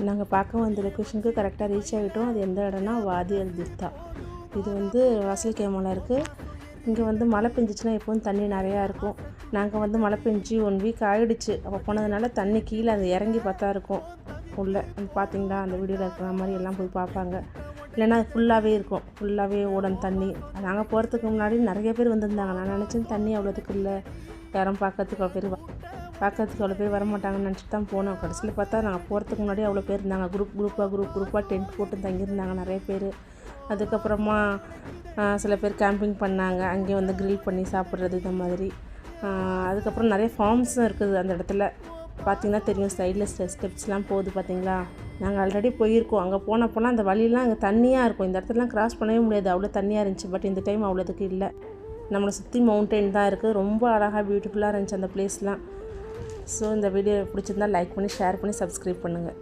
நாங்கள் பார்க்க வந்த லொக்கேஷனுக்கு கரெக்டாக ரீச் ஆகிட்டோம். அது எந்த இடம்னா வாதி அல் திர்தா. இது வந்து ராசல் கேமாவில் இருக்குது. இங்கே வந்து மழை பெஞ்சிச்சுன்னா எப்போவும் தண்ணி நிறையா இருக்கும். நாங்கள் வந்து மழை பெஞ்சு 1 வீக் ஆகிடுச்சு. அப்போ போனதுனால தண்ணி கீழே அது இறங்கி பார்த்தா இருக்கும் உள்ளே. அந்த பார்த்தீங்களா, அந்த வீடியோவில் இருக்கிற மாதிரி எல்லாம் போய் பார்ப்பாங்க. இல்லைன்னா அது ஃபுல்லாகவே இருக்கும், ஃபுல்லாகவே ஓடும் தண்ணி. நாங்கள் போகிறதுக்கு முன்னாடி நிறைய பேர் வந்திருந்தாங்க. நான் நினச்சேன் தண்ணி அவ்வளோத்துக்கு இல்லை, யாரும் பார்க்கறதுக்கு அவ்வளோ பேர் வரமாட்டாங்கன்னு நினச்சிட்டு தான் போனோம். கடைசியில் பார்த்தா நாங்கள் போகிறதுக்கு முன்னாடி அவ்வளோ பேர் இருந்தாங்க. குரூப்பாக டென்ட் போட்டு தங்கியிருந்தாங்க நிறைய பேர். அதுக்கப்புறமா சில பேர் கேம்பிங் பண்ணாங்க. அங்கே வந்து கிரில் பண்ணி சாப்பிட்றது இந்த மாதிரி. அதுக்கப்புறம் நிறைய ஃபார்ம்ஸும் இருக்குது அந்த இடத்துல. பார்த்திங்கன்னா தெரியும், சைடில் ஸ்டெப்ஸ்லாம் போகுது பார்த்தீங்களா. நாங்கள் ஆல்ரெடி போயிருக்கோம். அங்கே போனப்போலாம் அந்த வழியெலாம் அங்கே தண்ணியாக இருக்கும். இந்த இடத்துலலாம் கிராஸ் பண்ணவே முடியாது, அவ்வளோ தண்ணியாக இருந்துச்சு. பட் இந்த டைம் அவ்வளோதுக்கு இல்லை. நம்மளை சுற்றி மவுண்டெயின் தான் இருக்குது. ரொம்ப அழகாக பியூட்டிஃபுல்லாக இருந்துச்சு அந்த பிளேஸ்லாம். ஸோ இந்த வீடியோ பிடிச்சிருந்தால் லைக் பண்ணி, ஷேர் பண்ணி, சப்ஸ்கிரைப் பண்ணுங்கள்.